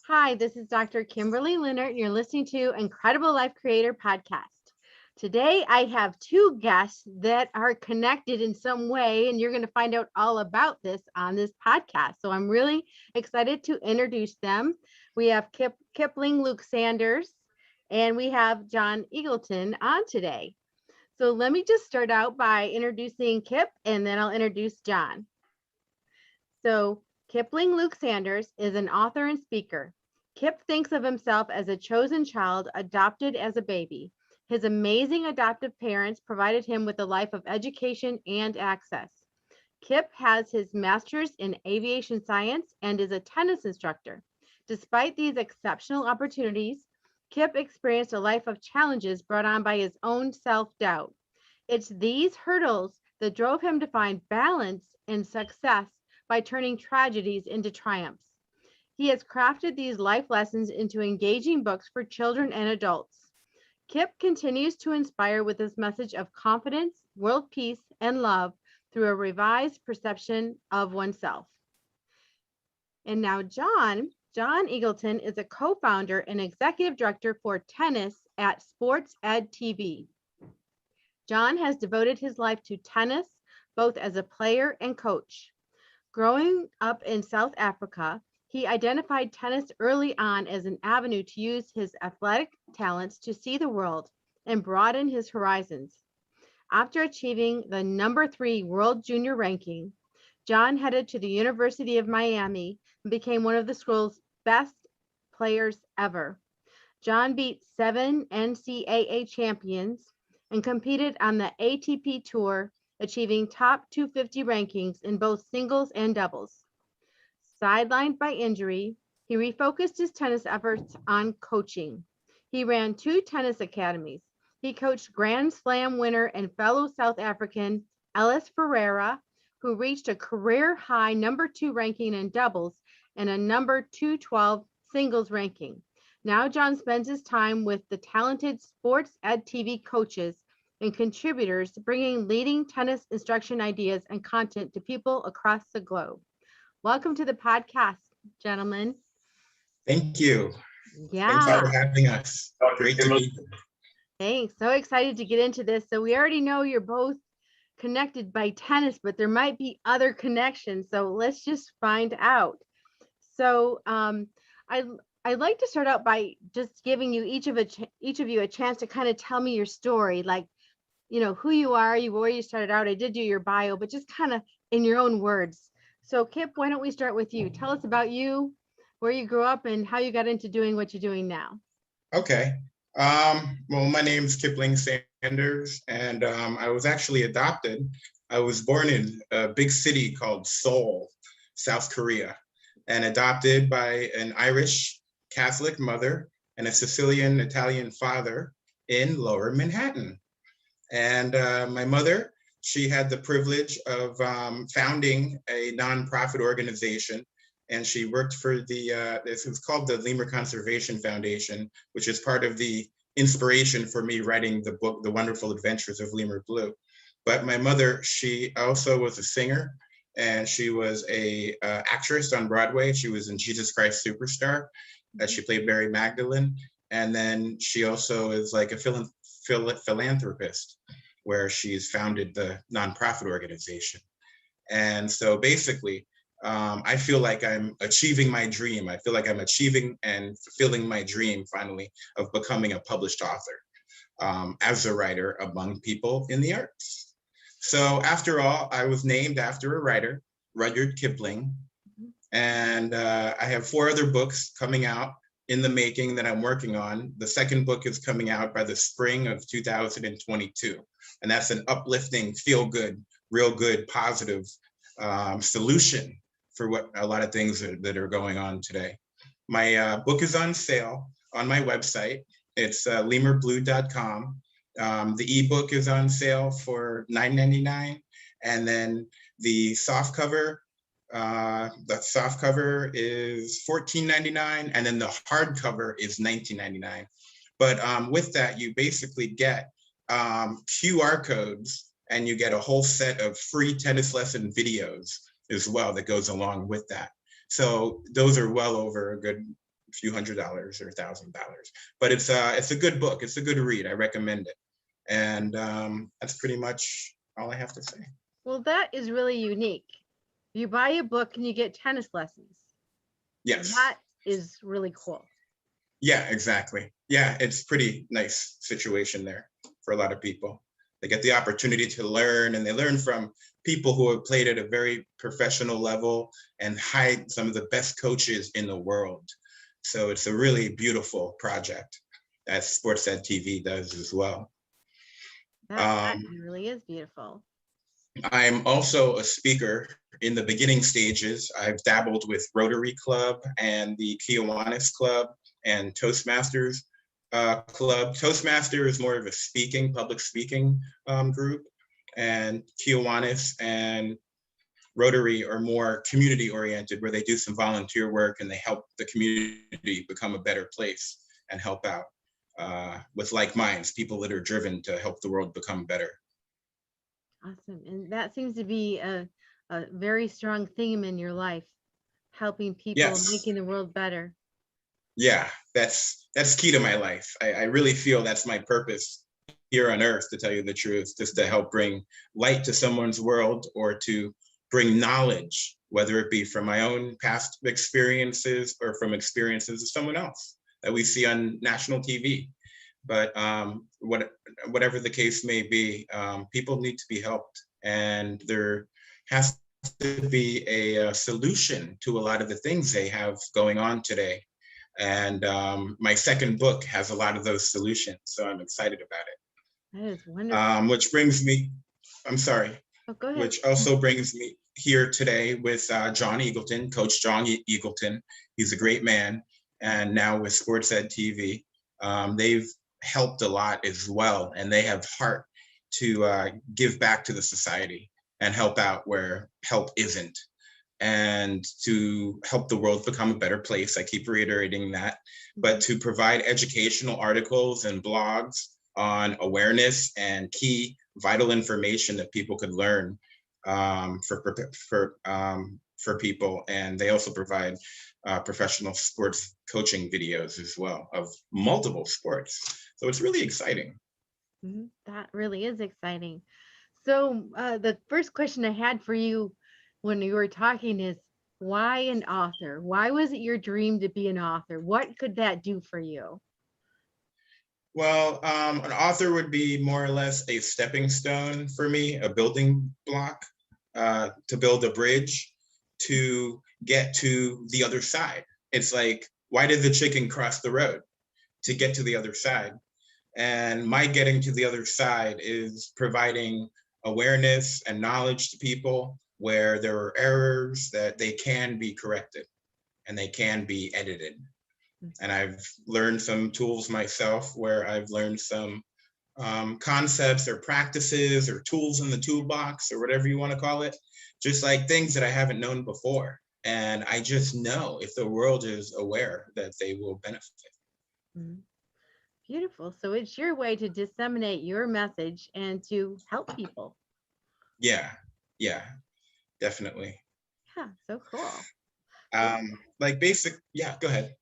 Hi, this is Dr. Kimberley Linert, and you're listening to Incredible Life Creator Podcast. Today, I have two guests that are connected in some way, and you're going to find out all about this on this podcast. So I'm really excited to introduce them. We have Kipling Luke Sanders, and we have John Eagleton on today. So let me just start out by introducing Kip, and then I'll introduce John. So Kipling Luke Sanders is an author and speaker. Kip thinks of himself as a chosen child adopted as a baby. His amazing adoptive parents provided him with a life of education and access. Kip has his master's in aviation science and is a tennis instructor. Despite these exceptional opportunities, Kip experienced a life of challenges brought on by his own self-doubt. It's these hurdles that drove him to find balance and success by turning tragedies into triumphs. He has crafted these life lessons into engaging books for children and adults. Kip continues to inspire with his message of confidence, world peace, and love through a revised perception of oneself. And now John Eagleton is a co-founder and executive director for tennis at Sports Ed TV. John has devoted his life to tennis, both as a player and coach. Growing up in South Africa, he identified tennis early on as an avenue to use his athletic talents to see the world and broaden his horizons. After achieving the number 3 world junior ranking, John headed to the University of Miami and became one of the school's best players ever. John beat 7 NCAA champions and competed on the ATP Tour, achieving top 250 rankings in both singles and doubles. Sidelined by injury, he refocused his tennis efforts on coaching. He ran 2 tennis academies. He coached Grand Slam winner and fellow South African Ellis Ferreira, who reached a career high number 2 ranking in doubles and a number 212 singles ranking. Now John spends his time with the talented Sports Ed TV coaches and contributors, bringing leading tennis instruction ideas and content to people across the globe. Welcome to the podcast, gentlemen. Thank you. Yeah. Thanks for having us. Great to be here. Thanks. So excited to get into this. So we already know you're both connected by tennis, but there might be other connections. So let's just find out. So I'd like to start out by just giving you each of you a chance to kind of tell me your story, like, you know, who you are, where you started out. I did do your bio, but just kind of in your own words. So Kip, why don't we start with you? Tell us about you, where you grew up, and how you got into doing what you're doing now. Okay. Well, my name's Kipling Sanders, and I was actually adopted. I was born in a big city called Seoul, South Korea, and adopted by an Irish Catholic mother and a Sicilian Italian father in Lower Manhattan. And my mother, she had the privilege of founding a nonprofit organization, and she worked for this was called the Lemur Conservation Foundation, which is part of the inspiration for me writing the book, The Wonderful Adventures of Lemur Blue. But my mother, she also was a singer, and she was a actress on Broadway. She was in Jesus Christ Superstar, she played Mary Magdalene. And then she also is like a philanthropist, where she's founded the nonprofit organization. And so basically, I feel like I'm achieving my dream. I feel like I'm achieving and fulfilling my dream finally of becoming a published author as a writer among people in the arts. So after all, I was named after a writer, Rudyard Kipling. And I have 4 other books coming out in the making that I'm working on. The second book is coming out by the spring of 2022. And that's an uplifting, feel good, real good, positive solution for what a lot of things that are going on today. My book is on sale on my website. It's lemurblue.com. The ebook is on sale for $9.99. And then the soft cover is $14.99, and then the hardcover is $19.99. But with that, you basically get QR codes, and you get a whole set of free tennis lesson videos as well that goes along with that. So those are well over a good few $100s or $1,000. But it's a good book. It's a good read. I recommend it. And that's pretty much all I have to say. Well, that is really unique. You buy a book and you get tennis lessons. Yes. That is really cool. Yeah, exactly. Yeah, it's pretty nice situation there for a lot of people. They get the opportunity to learn, and they learn from people who have played at a very professional level and some of the best coaches in the world. So it's a really beautiful project that Sports Ed TV does as well. That really is beautiful. I'm also a speaker in the beginning stages. I've dabbled with Rotary Club and the Kiwanis Club and Toastmasters Club. Toastmaster is more of a public speaking group, and Kiwanis and Rotary are more community oriented, where they do some volunteer work and they help the community become a better place and help out with like minds, people that are driven to help the world become better. Awesome. And that seems to be a very strong theme in your life, helping people, Yes. making the world better. Yeah, that's key to my life. I really feel that's my purpose here on earth, to tell you the truth, just to help bring light to someone's world, or to bring knowledge, whether it be from my own past experiences or from experiences of someone else that we see on national TV. But whatever the case may be, people need to be helped, and there has to be a solution to a lot of the things they have going on today. And my second book has a lot of those solutions, so I'm excited about it. That is wonderful. Which brings me, I'm sorry. Oh, go ahead. Which also brings me here today with John Eagleton, Coach John Eagleton. He's a great man, and now with Sports Ed TV, they've helped a lot as well, and they have heart to give back to the society and help out where help isn't, and to help the world become a better place. I keep reiterating that, but to provide educational articles and blogs on awareness and key vital information that people could learn for people. And they also provide professional sports coaching videos as well of multiple sports. So it's really exciting. That really is exciting. So the first question I had for you when you were talking is, why an author? Why was it your dream to be an author? What could that do for you? Well, an author would be more or less a stepping stone for me, a building block to build a bridge to get to the other side. It's like, why did the chicken cross the road? To get to the other side. And my getting to the other side is providing awareness and knowledge to people where there are errors that they can be corrected and they can be edited. And I've learned some tools myself, where I've learned some concepts or practices or tools in the toolbox, or whatever you want to call it, just like things that I haven't known before. And I just know if the world is aware that they will benefit. Beautiful. So it's your way to disseminate your message and to help people. Yeah, definitely. Yeah, so cool. Like basic, yeah, go ahead.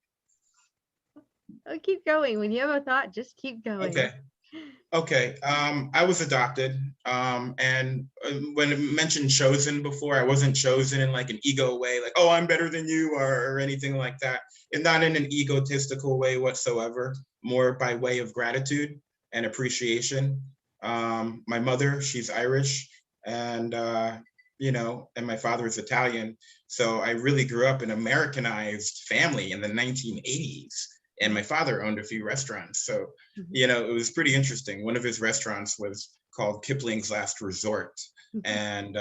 Oh, keep going. When you have a thought, just keep going. Okay. I was adopted, and when it mentioned chosen before, I wasn't chosen in like an ego way, like, oh, I'm better than you, or anything like that. And not in an egotistical way whatsoever, more by way of gratitude and appreciation. My mother, she's Irish, and and my father is Italian. So I really grew up in an Americanized family in the 1980s. And my father owned a few restaurants. So, it was pretty interesting. One of his restaurants was called Kipling's Last Resort. And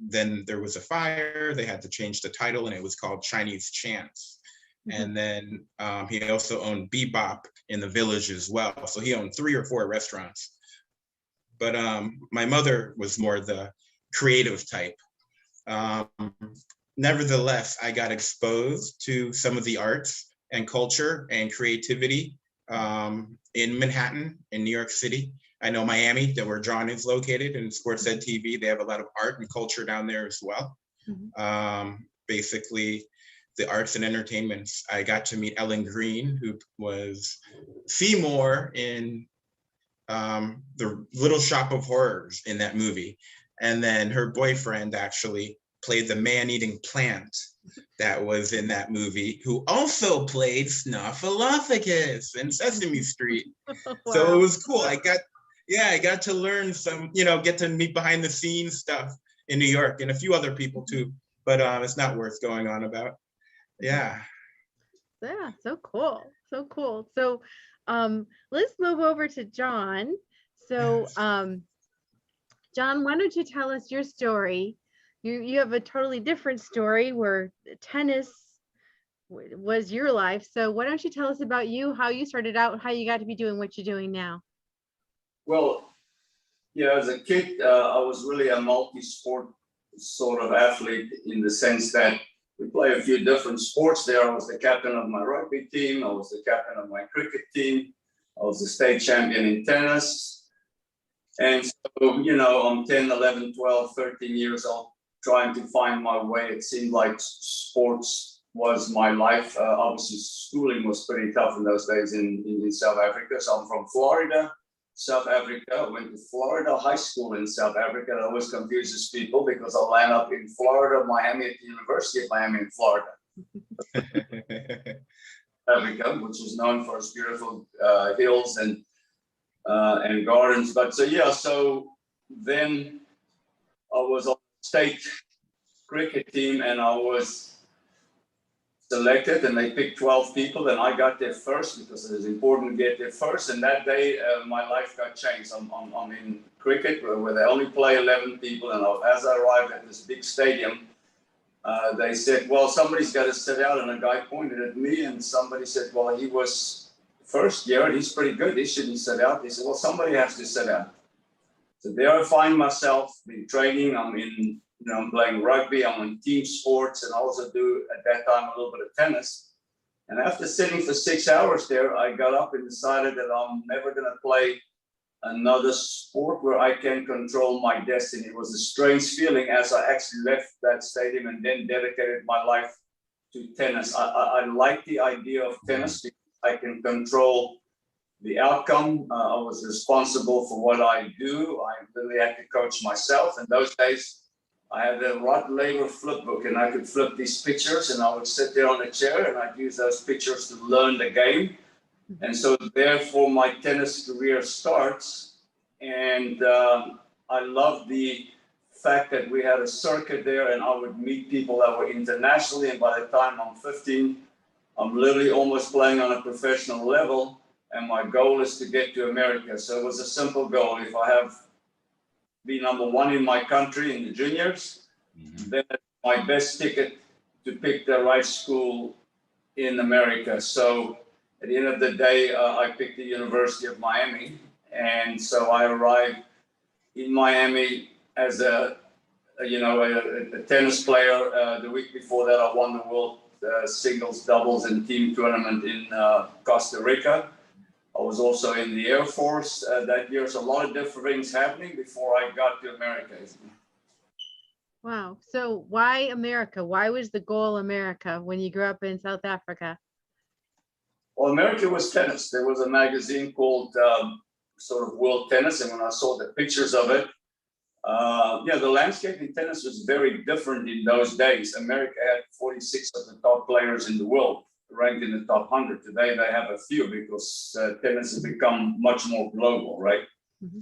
then there was a fire. They had to change the title, and it was called Chinese Chance. And then he also owned Bebop in the Village as well. So he owned 3 or 4 restaurants. But my mother was more the creative type. Nevertheless, I got exposed to some of the arts and culture and creativity in Manhattan, in New York City. I know Miami, where John is located, and Sports Ed TV, they have a lot of art and culture down there as well. Basically, the arts and entertainments. I got to meet Ellen Green, who was Seymour in the Little Shop of Horrors in that movie. And then her boyfriend actually played the man-eating plant that was in that movie, who also played Snuffleupagus in Sesame Street. Wow. So it was cool. I got to learn some, get to meet behind the scenes stuff in New York, and a few other people too. But it's not worth going on about. Yeah. Yeah, so cool. So cool. So let's move over to John. So John, why don't you tell us your story? You have a totally different story where tennis was your life. So why don't you tell us about you, how you started out, how you got to be doing what you're doing now? Well, yeah, as a kid, I was really a multi-sport sort of athlete in the sense that we play a few different sports there. I was the captain of my rugby team. I was the captain of my cricket team. I was the state champion in tennis. And so, I'm 10, 11, 12, 13 years old, trying to find my way. It seemed like sports was my life. Obviously, schooling was pretty tough in those days in South Africa. So I'm from Florida, South Africa. I went to Florida High School in South Africa. That always confuses people because I land up in Florida, Miami, at the University of Miami in Florida. Africa, which is known for its beautiful hills and gardens. But so then I was on the state cricket team and I was selected, and they picked 12 people, and I got there first because it was important to get there first. And that day, my life got changed. I'm in cricket where they only play 11 people, and as I arrived at this big stadium, they said, well, somebody's got to sit out, and a guy pointed at me, and somebody said, well, he was first year, and he's pretty good, he shouldn't sit out. They said, well, somebody has to sit out. So there I find myself in training. I'm playing rugby, I'm in team sports, and I also do at that time a little bit of tennis. And after sitting for 6 hours there, I got up and decided that I'm never going to play another sport where I can control my destiny. It was a strange feeling as I actually left that stadium and then dedicated my life to tennis. I like the idea of tennis because I can control the outcome. I was responsible for what I do. I really had to coach myself. In those days, I had a Rod Laver flip book, and I could flip these pictures, and I would sit there on a chair, and I'd use those pictures to learn the game. And so therefore, my tennis career starts. And I love the fact that we had a circuit there, and I would meet people that were internationally. And by the time I'm 15, I'm literally almost playing on a professional level. And my goal is to get to America. So it was a simple goal. If I have be number one in my country in the juniors, then it's my best ticket to pick the right school in America. So at the end of the day, I picked the University of Miami. And so I arrived in Miami as a tennis player. The week before that, I won the world singles, doubles, and team tournament in Costa Rica. I was also in the Air Force that year. So a lot of different things happening before I got to America. Wow. So why America? Why was the goal America when you grew up in South Africa? Well, America was tennis. There was a magazine called sort of World Tennis. And when I saw the pictures of it, the landscape in tennis was very different in those days. America had 46 of the top players in the world, ranked in the top 100. Today, they have a few because tennis has become much more global, right? Mm-hmm.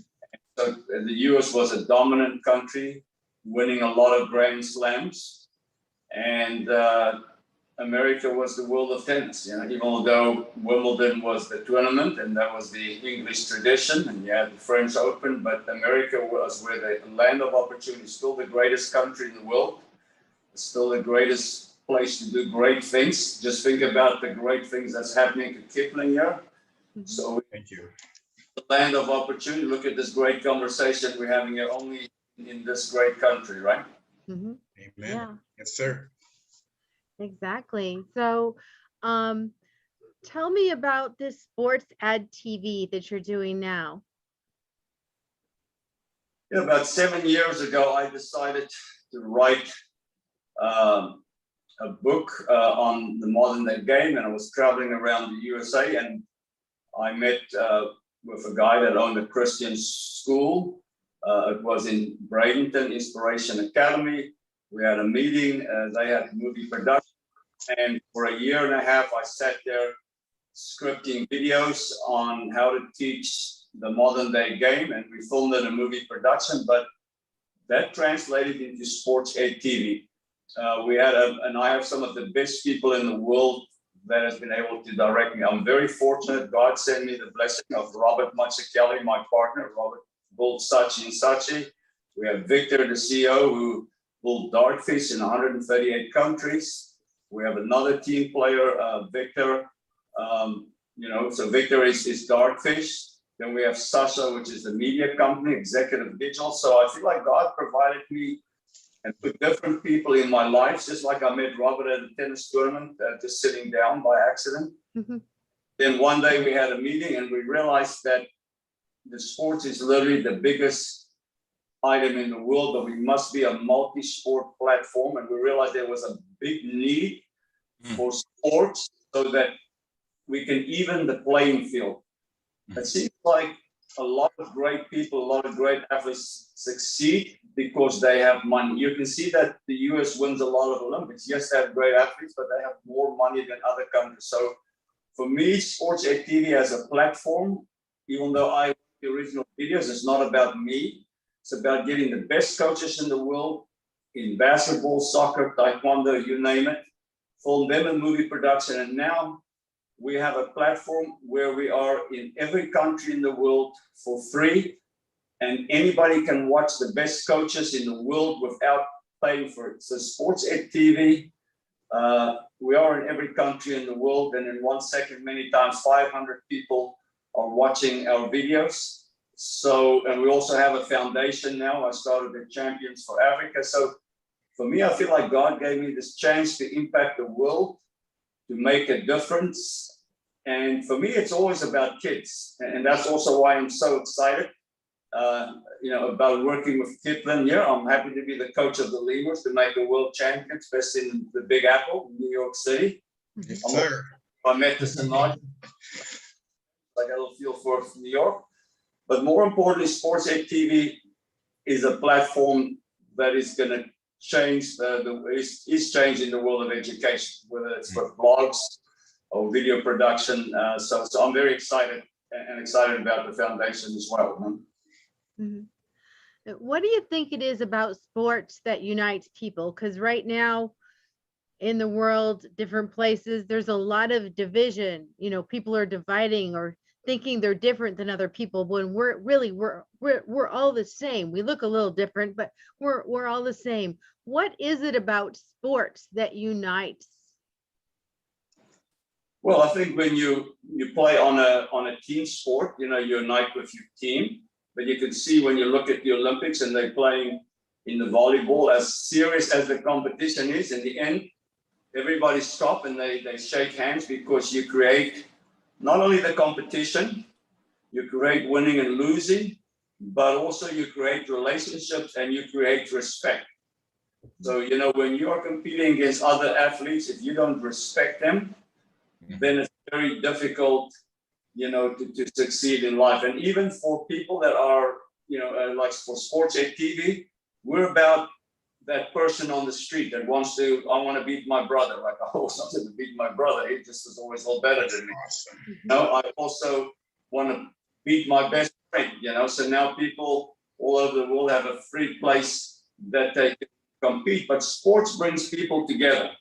So the US was a dominant country, winning a lot of Grand Slams. And America was the world of tennis, even though Wimbledon was the tournament and that was the English tradition, and you had the French Open, but America was where the land of opportunity, still the greatest country in the world, still the greatest place to do great things. Just think about the great things that's happening to Kipling here. Mm-hmm. So thank you. The land of opportunity. Look at this great conversation we're having here only in this great country, right? Mm-hmm. Amen. Yeah. Yes, sir. Exactly. So tell me about this sports ad TV that you're doing now. About 7 years ago, I decided to write a a book on the modern day game, and I was traveling around the USA, and I met with a guy that owned a Christian school. It was in Bradenton Inspiration Academy. We had a meeting. They had movie production, and for a year and a half, I sat there scripting videos on how to teach the modern day game, and we filmed in a movie production, but that translated into sports ed TV. We had and I have some of the best people in the world that has been able to direct me. I'm very fortunate. God sent me the blessing of Robert Mazzucchelli, my partner. Robert built Saatchi & Saatchi. We have Victor, the CEO, who built Dartfish in 138 countries. We have another team player, Victor. So Victor is Dartfish. Then we have Sasha, which is the media company, Executive Digital. So I feel like God provided me and put different people in my life, just like I met Robert at a tennis tournament, just sitting down by accident. Mm-hmm. Then one day we had a meeting and we realized that the sports is literally the biggest item in the world, but we must be a multi-sport platform. And we realized there was a big need for sports so that we can even the playing field. It seems like a lot of great people, a lot of great athletes succeed because they have money. You can see that the US wins a lot of Olympics. Yes, they have great athletes, but they have more money than other countries. So for me, sports activity as a platform, even though I the original videos, it's not about me. It's about getting the best coaches in the world in basketball, soccer, taekwondo, you name it, film them in movie production. And now we have a platform where we are in every country in the world for free, and anybody can watch the best coaches in the world without paying for it. So Sports Ed TV, we are in every country in the world, and in 1 second, many times 500 people are watching our videos. So, and we also have a foundation now. I started the Champions for Africa. So for me, I feel like God gave me this chance to impact the world, to make a difference. And for me, it's always about kids. And that's also why I'm so excited, about working with Kipling here. I'm happy to be the coach of the Lemurs to make a world champion, especially in the Big Apple, New York City. Yes, sir. I met this tonight. I got a little feel for New York. But more importantly, Sports Ed TV is a platform that is going to change is changing the world of education, whether it's for blogs or video production. So I'm very excited and excited about the foundation as well. Mm-hmm. What do you think it is about sports that unites people? Because right now in the world, different places, there's a lot of division. People are dividing or thinking they're different than other people when we're all the same. We look a little different, but we're all the same. What is it about sports that unites? Well, I think when you play on a team sport, you unite with your team. But you can see when you look at the Olympics and they're playing in the volleyball, as serious as the competition is, in the end, everybody stop and they shake hands, because you create not only the competition, you create winning and losing, but also you create relationships and you create respect. So, when you are competing against other athletes, if you don't respect them, then it's very difficult, to succeed in life. And even for people that are, like for Sports Ed TV, we're about that person on the street that wants to, I want to beat my brother. Like I always wanted to beat my brother. He just is always a little better than me. I also want to beat my best friend, So now people all over the world have a free place that they can compete. But sports brings people together.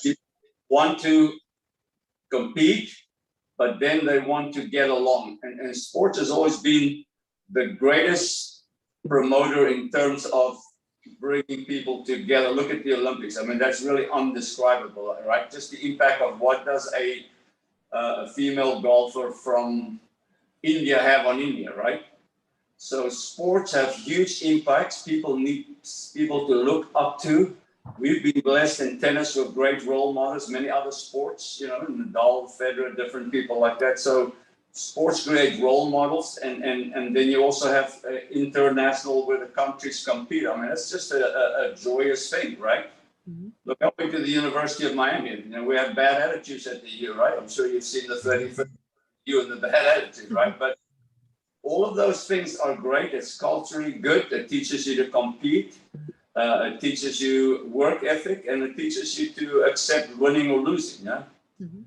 People want to compete, but then they want to get along. And sports has always been the greatest promoter in terms of bringing people together. Look at the Olympics. I mean, that's really undescribable, right? Just the impact of what does a female golfer from India have on India, right? So sports have huge impacts. People need people to look up to. We've been blessed in tennis with great role models, many other sports, Nadal, Federer, different people like that. So sports create role models, and then you also have international where the countries compete. I mean, it's just a joyous thing, right? Mm-hmm. Look, I went to the University of Miami. You know, we have bad attitudes at the U, right? I'm sure you've seen the 35th U and the bad attitude, right? But all of those things are great. It's culturally good. It teaches you to compete. It teaches you work ethic, and it teaches you to accept winning or losing. Yeah. Mhm.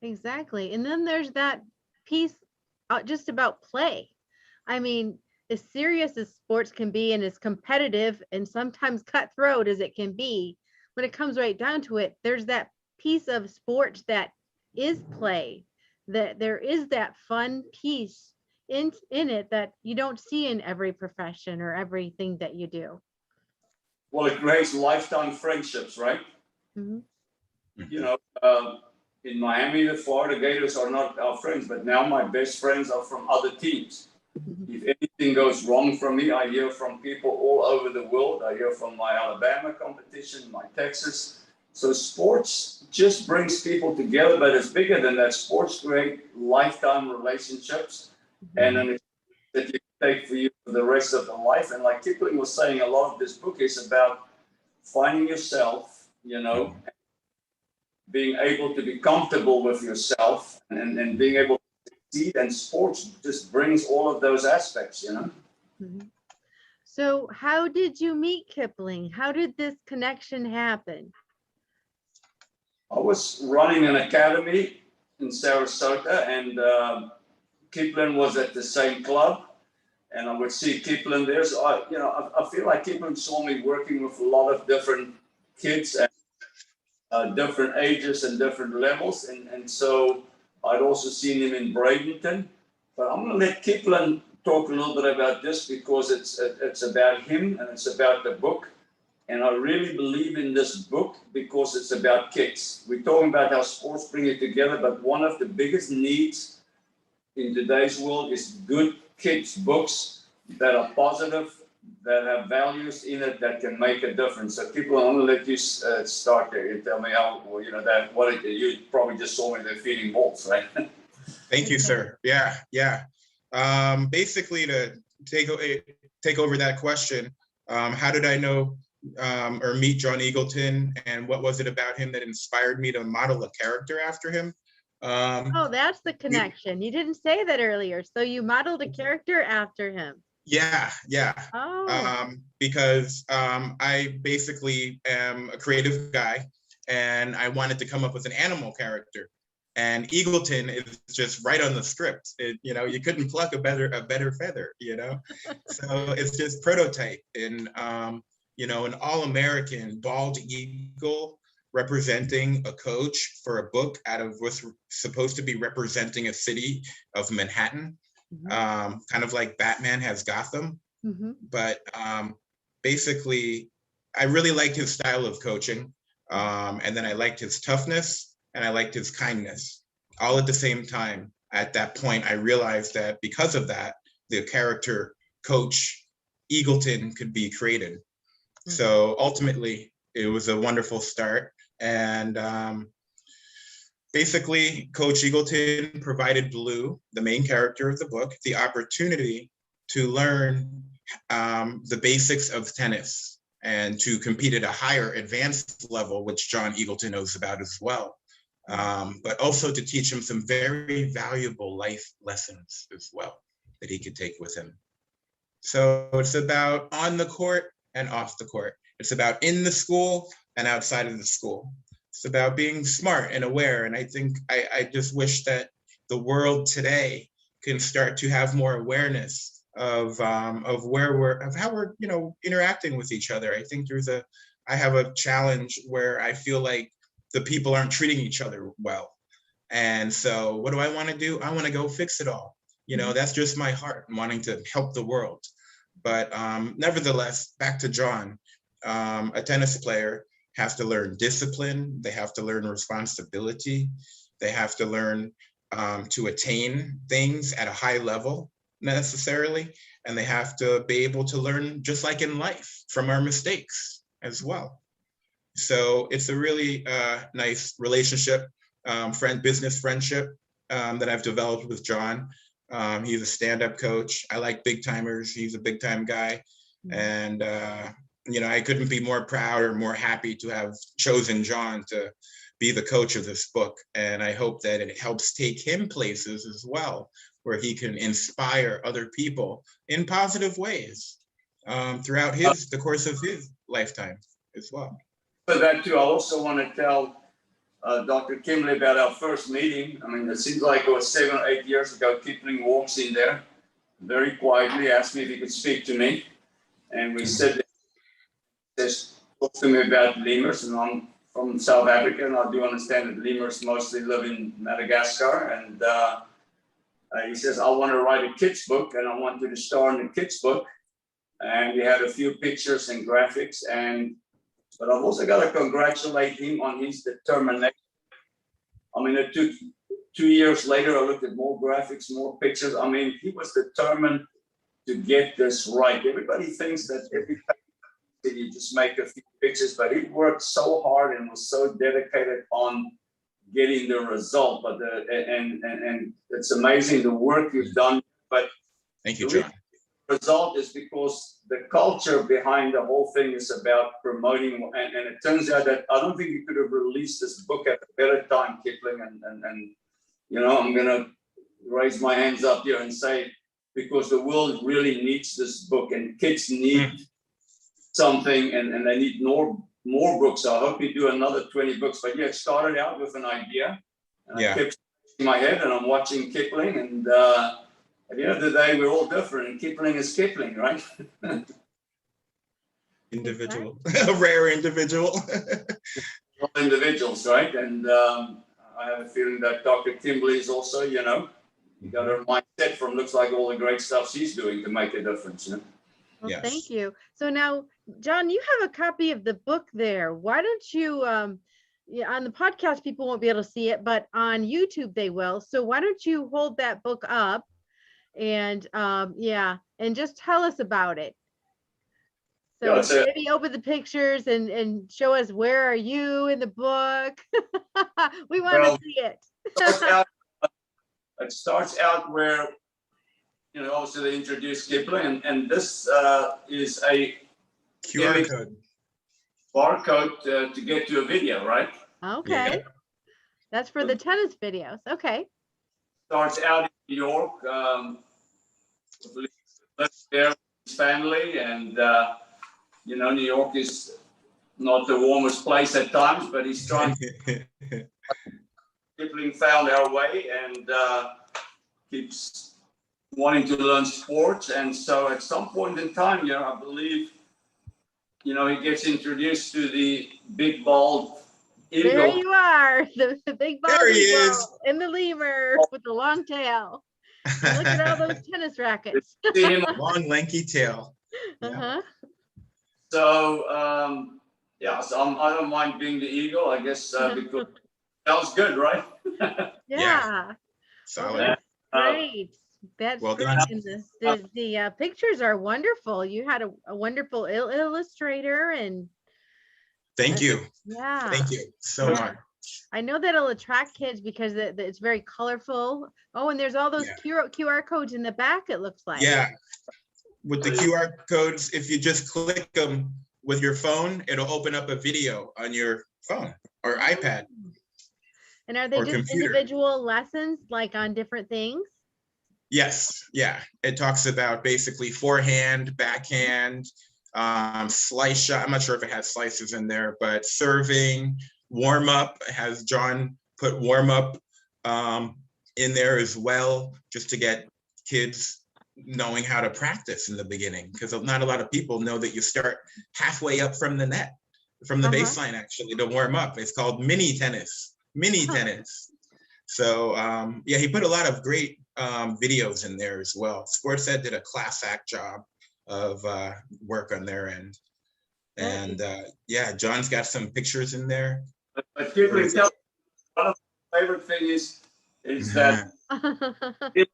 Exactly. And then there's that piece just about play. I mean, as serious as sports can be and as competitive and sometimes cutthroat as it can be, when it comes right down to it, there's that piece of sports that is play, that there is that fun piece in it that you don't see in every profession or everything that you do. Well, it creates lifetime friendships, right? Mhm. You know, in Miami, the Florida Gators are not our friends, but now my best friends are from other teams. Mhm. If anything goes wrong for me, I hear from people all over the world. I hear from my Alabama competition, my Texas. So sports just brings people together, but it's bigger than that. Sports create lifetime relationships and an experience that you can take for you for the rest of the life. And like Kipling was saying, a lot of this book is about finding yourself, you know, being able to be comfortable with yourself and being able to succeed. And sports just brings all of those aspects, you know. Mhm. So, how did you meet Kipling? How did this connection happen? I was running an academy in Sarasota, and Kipling was at the same club, and I would see Kipling there. So I feel like Kipling saw me working with a lot of different kids and different ages and different levels, and so I'd also seen him in Bradenton. But I'm going to let Kipling talk a little bit about this because it's about him and it's about the book. And I really believe in this book because it's about kids. We're talking about how sports bring it together, but one of the biggest needs in today's world is good kids' books that are positive, that have values in it that can make a difference. So, people, I'm going to let you start there. You tell me how, well, you know, that what you probably just saw me there feeding balls, right? Thank you, sir. Yeah, yeah. Basically, to take over that question, how did I know or meet John Eagleton, and what was it about him that inspired me to model a character after him? Oh, that's the connection. You didn't say that earlier. So you modeled a character after him. Yeah, yeah. Oh. Because I basically am a creative guy, and I wanted to come up with an animal character. And Eagleton is just right on the script. You couldn't pluck a better feather. So it's just prototype in an all-American bald eagle representing a coach for a book out of what's supposed to be representing a city of Manhattan. Mhm. Kind of like Batman has Gotham. Mhm. But basically, I really liked his style of coaching. And then I liked his toughness and I liked his kindness all at the same time. At that point, I realized that because of that, the character coach Eagleton could be created. So ultimately, it was a wonderful start. And basically, Coach Eagleton provided Blue, the main character of the book, the opportunity to learn the basics of tennis and to compete at a higher advanced level, which John Eagleton knows about as well. But also to teach him some very valuable life lessons as well that he could take with him. So it's about on the court and off the court. It's about in the school and outside of the school. It's about being smart and aware. And I think I just wish that the world today can start to have more awareness of how we're interacting with each other. I think I have a challenge where I feel like the people aren't treating each other well. And so what do I want to do? I want to go fix it all. That's just my heart, wanting to help the world. But nevertheless, back to John, a tennis player has to learn discipline. They have to learn responsibility. They have to learn to attain things at a high level necessarily. And they have to be able to learn, just like in life, from our mistakes as well. So it's a really nice relationship, business friendship that I've developed with John. He's a stand-up coach. I like big timers. He's a big time guy. And I couldn't be more proud or more happy to have chosen John to be the coach of this book. And I hope that it helps take him places as well, where he can inspire other people in positive ways throughout the course of his lifetime as well. For that too, I also want to tell Dr. Kimberley about our first meeting. I mean, it seems like it was 7 or 8 years ago. Kipling walks in there very quietly, asked me if he could speak to me. And we said, just talk to me about lemurs. And I'm from South Africa, and I do understand that lemurs mostly live in Madagascar. And he says, I want to write a kid's book, and I want you to star in the kid's book. And we had a few pictures and graphics. But I've also got to congratulate him on his determination. I mean, it took 2 years later, I looked at more graphics, more pictures. I mean, he was determined to get this right. Everybody thinks that every time you just make a few pictures, but he worked so hard and was so dedicated on getting the result. But and it's amazing the work you've done. But thank you, John. Result is because the culture behind the whole thing is about promoting, and it turns out that I don't think you could have released this book at a better time, Kipling, and I'm gonna raise my hands up here and say, because the world really needs this book, and kids need something, and they need more books. So I hope you do another 20 books. But yeah, it started out with an idea, and I kept in my head, and I'm watching Kipling, and at the end of the day, we're all different, and Kipling is Kipling, right? Individual, a rare individual. All individuals, right? And I have a feeling that Dr. Kimberley is also, you got her mindset from looks like all the great stuff she's doing to make a difference. Well, Yes. Thank you. So now, John, you have a copy of the book there. Why don't you, on the podcast, people won't be able to see it, but on YouTube they will. So why don't you hold that book up and and just tell us about it. So maybe open the pictures and show us, where are you in the book? We want to see it. It starts out where, also they introduce Kipling, and this is a QR code. Barcode to get to a video, right? Okay. Yeah. That's for the tennis videos. Okay. Starts out in New York, lives there with his family, and New York is not the warmest place at times, but he's trying. Kipling found our way and keeps wanting to learn sports, and so at some point in time, I believe, he gets introduced to the big bald eagle. There you are, the big bald there he eagle is. And the lemur with the long tail. And look at all those tennis rackets. Long, lanky tail. Uh-huh. So, so I don't mind being the eagle, I guess, because sounds good, right? Yeah. Solid. Great. That's well great. done. And the pictures are wonderful. You had a wonderful illustrator, and thank you. Yeah. Thank you so much. I know that'll attract kids because it's very colorful. Oh, and there's all those QR codes in the back, it looks like. Yeah. With the QR codes, if you just click them with your phone, it'll open up a video on your phone or iPad. And are they just computer. Individual lessons, like on different things? Yes. Yeah. It talks about basically forehand, backhand, slice shot. I'm not sure if it has slices in there, but serving, warm up. Has John put warm up in there as well, just to get kids knowing how to practice in the beginning, because not a lot of people know that you start halfway up from the net, from the baseline, actually, to warm up. It's called mini tennis. So he put a lot of great videos in there as well. Sports Ed did a class act job of work on their end. And John's got some pictures in there. But Kipling, one of my favorite things is that he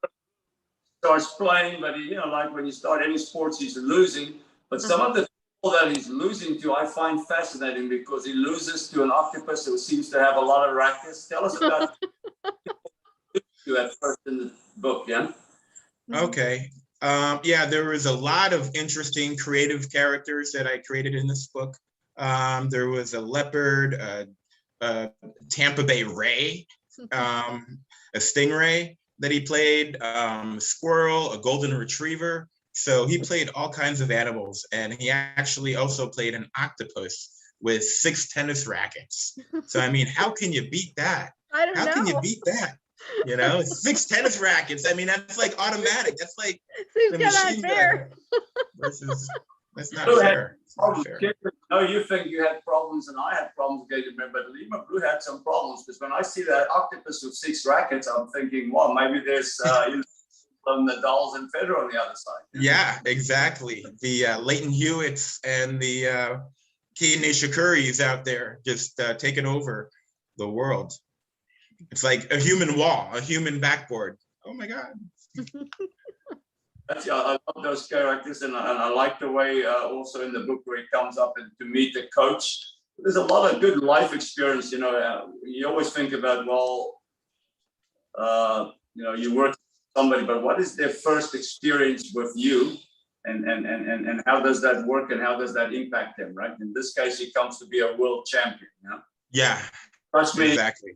starts playing, but like when you start any sports, he's losing. But some of the people that he's losing to, I find fascinating, because he loses to an octopus who seems to have a lot of rackets. Tell us about you at first in the book, yeah? Okay. Yeah, there was a lot of interesting creative characters that I created in this book. There was a leopard, a Tampa Bay Ray, a stingray that he played, a squirrel, a golden retriever. So he played all kinds of animals, and he actually also played an octopus with 6 tennis rackets. So I mean, how can you beat that? I don't know. How can you beat that? You know, 6 tennis rackets. I mean, that's like automatic. That's like Seems the kind of machine unfair. gun versus. That's not Blue fair. It's not fair. No, you think you had problems and I had problems getting them, but Lima Blue had some problems because when I see that octopus with 6 rackets, I'm thinking, well, maybe there's Nadal's and Federer on the other side. Yeah, exactly. The Leighton Hewitts and the Kei Nishikuris out there just taking over the world. It's like a human wall, a human backboard. Oh my God. That's, I love those characters, and I like the way also in the book where he comes up and to meet the coach. There's a lot of good life experience. You know, you always think about, well, you know, you work with somebody, but what is their first experience with you, and how does that work, and how does that impact them, right? In this case, he comes to be a world champion. You know? Yeah, Trust me, exactly.